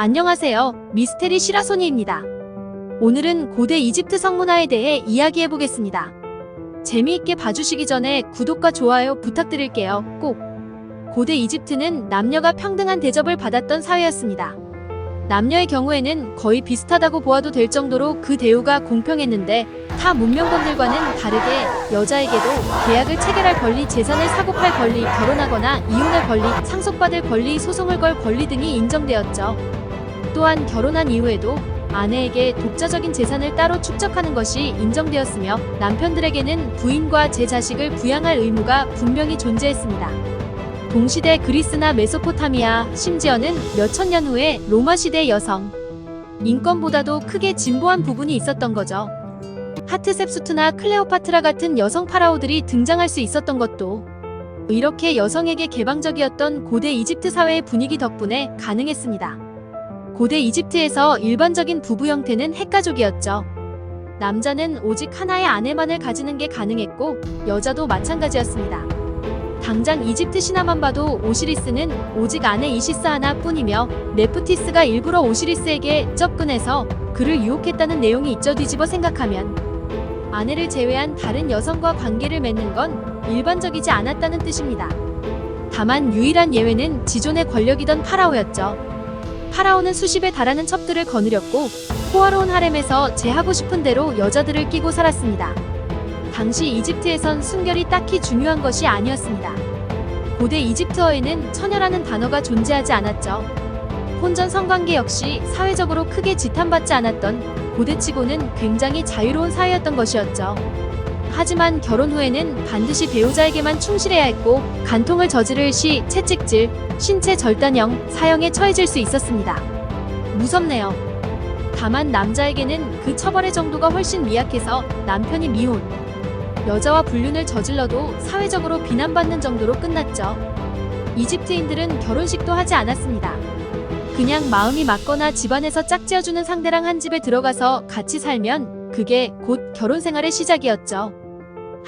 안녕하세요. 미스테리 시라소니입니다. 오늘은 고대 이집트 성문화에 대해 이야기해보겠습니다. 재미있게 봐주시기 전에 구독과 좋아요 부탁드릴게요. 꼭! 고대 이집트는 남녀가 평등한 대접을 받았던 사회였습니다. 남녀의 경우에는 거의 비슷하다고 보아도 될 정도로 그 대우가 공평했는데 타 문명권들과는 다르게 여자에게도 계약을 체결할 권리, 재산을 사고팔 권리, 결혼하거나 이혼할 권리, 상속받을 권리, 소송을 걸 권리 등이 인정되었죠. 또한 결혼한 이후에도 아내에게 독자적인 재산을 따로 축적하는 것이 인정되었으며 남편들에게는 부인과 제 자식을 부양할 의무가 분명히 존재했습니다. 동시대 그리스나 메소포타미아, 심지어는 몇천 년 후에 로마 시대 여성 인권보다도 크게 진보한 부분이 있었던 거죠. 하트셉수트나 클레오파트라 같은 여성 파라오들이 등장할 수 있었던 것도 이렇게 여성에게 개방적이었던 고대 이집트 사회의 분위기 덕분에 가능했습니다. 고대 이집트에서 일반적인 부부 형태는 핵가족이었죠. 남자는 오직 하나의 아내만을 가지는 게 가능했고 여자도 마찬가지였습니다. 당장 이집트 신화만 봐도 오시리스는 오직 아내 이시스 하나뿐이며 네프티스가 일부러 오시리스에게 접근해서 그를 유혹했다는 내용이 있죠. 뒤집어 생각하면 아내를 제외한 다른 여성과 관계를 맺는 건 일반적이지 않았다는 뜻입니다. 다만 유일한 예외는 지존의 권력이던 파라오였죠. 파라오는 수십에 달하는 첩들을 거느렸고 호화로운 하렘에서 제 하고 싶은 대로 여자들을 끼고 살았습니다. 당시 이집트에선 순결이 딱히 중요한 것이 아니었습니다. 고대 이집트어에는 처녀라는 단어가 존재하지 않았죠. 혼전 성관계 역시 사회적으로 크게 지탄받지 않았던 고대치고는 굉장히 자유로운 사회였던 것이었죠. 하지만 결혼 후에는 반드시 배우자에게만 충실해야 했고 간통을 저지를 시, 채찍질, 신체 절단형, 사형에 처해질 수 있었습니다. 무섭네요. 다만 남자에게는 그 처벌의 정도가 훨씬 미약해서 남편이 미혼, 여자와 불륜을 저질러도 사회적으로 비난받는 정도로 끝났죠. 이집트인들은 결혼식도 하지 않았습니다. 그냥 마음이 맞거나 집안에서 짝지어주는 상대랑 한 집에 들어가서 같이 살면 그게 곧 결혼 생활의 시작이었죠.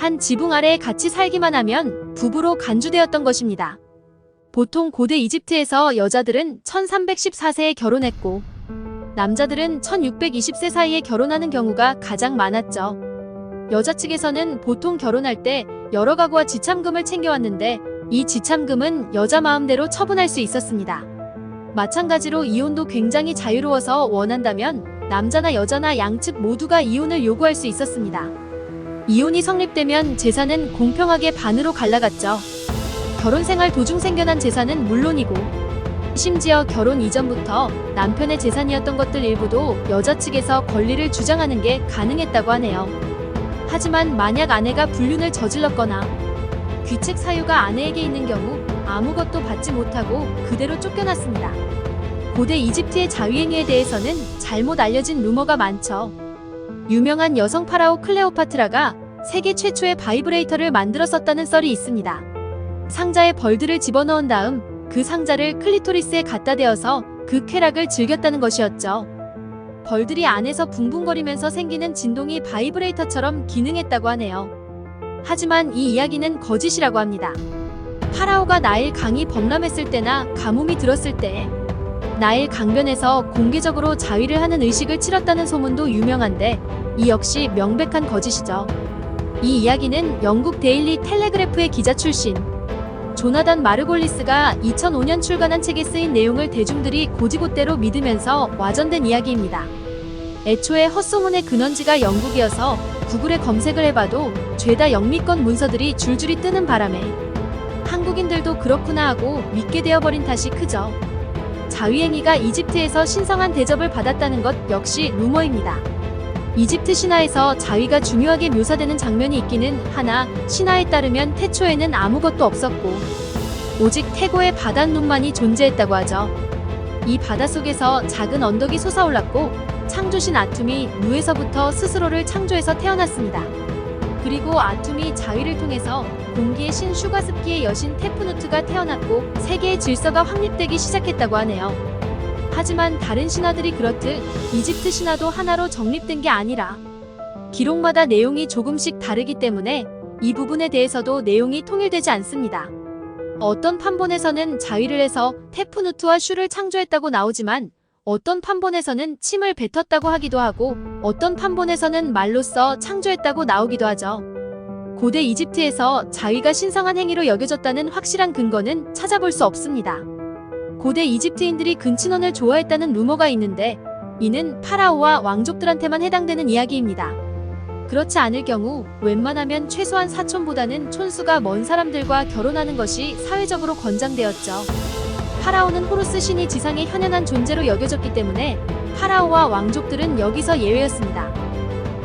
한 지붕 아래에 같이 살기만 하면 부부로 간주되었던 것입니다. 보통 고대 이집트에서 여자들은 1314세에 결혼했고 남자들은 1620세 사이에 결혼하는 경우가 가장 많았죠. 여자 측에서는 보통 결혼할 때 여러 가구와 지참금을 챙겨왔는데 이 지참금은 여자 마음대로 처분할 수 있었습니다. 마찬가지로 이혼도 굉장히 자유로워서 원한다면 남자나 여자나 양측 모두가 이혼을 요구할 수 있었습니다. 이혼이 성립되면 재산은 공평하게 반으로 갈라갔죠. 결혼 생활 도중 생겨난 재산은 물론이고 심지어 결혼 이전부터 남편의 재산이었던 것들 일부도 여자 측에서 권리를 주장하는 게 가능했다고 하네요. 하지만 만약 아내가 불륜을 저질렀거나 귀책 사유가 아내에게 있는 경우 아무것도 받지 못하고 그대로 쫓겨났습니다. 고대 이집트의 자위행위에 대해서는 잘못 알려진 루머가 많죠. 유명한 여성 파라오 클레오파트라가 세계 최초의 바이브레이터를 만들었었다는 썰이 있습니다. 상자에 벌들을 집어넣은 다음 그 상자를 클리토리스에 갖다 대어서 그 쾌락을 즐겼다는 것이었죠. 벌들이 안에서 붕붕거리면서 생기는 진동이 바이브레이터처럼 기능했다고 하네요. 하지만 이 이야기는 거짓이라고 합니다. 파라오가 나일 강이 범람했을 때나 가뭄이 들었을 때 나일 강변에서 공개적으로 자위를 하는 의식을 치렀다는 소문도 유명한데 이 역시 명백한 거짓이죠. 이 이야기는 영국 데일리 텔레그래프의 기자 출신 조나단 마르골리스가 2005년 출간한 책에 쓰인 내용을 대중들이 고지고대로 믿으면서 와전된 이야기입니다. 애초에 헛소문의 근원지가 영국이어서 구글에 검색을 해봐도 죄다 영미권 문서들이 줄줄이 뜨는 바람에 한국인들도 그렇구나 하고 믿게 되어버린 탓이 크죠. 자위행위가 이집트에서 신성한 대접을 받았다는 것 역시 루머입니다. 이집트 신화에서 자위가 중요하게 묘사되는 장면이 있기는 하나 신화에 따르면 태초에는 아무것도 없었고 오직 태고의 바닷눈만이 존재했다고 하죠. 이 바다 속에서 작은 언덕이 솟아올랐고 창조신 아툼이 누에서부터 스스로를 창조해서 태어났습니다. 그리고 아툼이 자위를 통해서 공기의 신 슈가습기의 여신 테프누트가 태어났고 세계의 질서가 확립되기 시작했다고 하네요. 하지만 다른 신화들이 그렇듯 이집트 신화도 하나로 정립된 게 아니라 기록마다 내용이 조금씩 다르기 때문에 이 부분에 대해서도 내용이 통일되지 않습니다. 어떤 판본에서는 자위를 해서 테프누트와 슈를 창조했다고 나오지만 어떤 판본에서는 침을 뱉었다고 하기도 하고 어떤 판본에서는 말로써 창조했다고 나오기도 하죠. 고대 이집트에서 자위가 신성한 행위로 여겨졌다는 확실한 근거는 찾아볼 수 없습니다. 고대 이집트인들이 근친혼을 좋아했다는 루머가 있는데 이는 파라오와 왕족들한테만 해당되는 이야기입니다. 그렇지 않을 경우 웬만하면 최소한 사촌보다는 촌수가 먼 사람들과 결혼하는 것이 사회적으로 권장되었죠. 파라오는 호루스 신이 지상에 현현한 존재로 여겨졌기 때문에 파라오와 왕족들은 여기서 예외였습니다.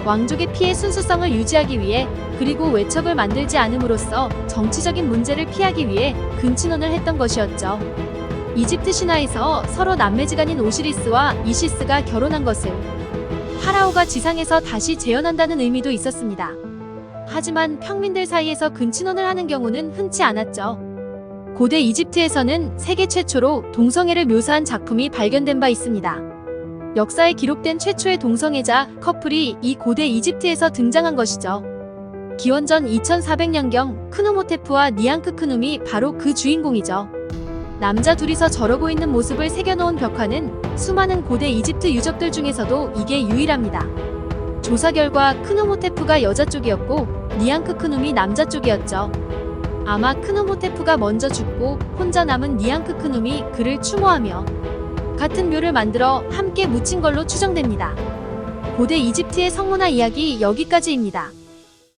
왕족의 피의 순수성을 유지하기 위해 그리고 외척을 만들지 않음으로써 정치적인 문제를 피하기 위해 근친혼을 했던 것이었죠. 이집트 신화에서 서로 남매지간인 오시리스와 이시스가 결혼한 것을 파라오가 지상에서 다시 재현한다는 의미도 있었습니다. 하지만 평민들 사이에서 근친혼을 하는 경우는 흔치 않았죠. 고대 이집트에서는 세계 최초로 동성애를 묘사한 작품이 발견된 바 있습니다. 역사에 기록된 최초의 동성애자 커플이 이 고대 이집트에서 등장한 것이죠. 기원전 2400년경 크누모테프와 니앙크크눔이 바로 그 주인공이죠. 남자 둘이서 저러고 있는 모습을 새겨놓은 벽화는 수많은 고대 이집트 유적들 중에서도 이게 유일합니다. 조사 결과 크누모테프가 여자 쪽이었고 니앙크크눔이 남자 쪽이었죠. 아마 크누모테프가 먼저 죽고 혼자 남은 니앙크크눔이 그를 추모하며 같은 묘를 만들어 함께 묻힌 걸로 추정됩니다. 고대 이집트의 성문화 이야기 여기까지입니다.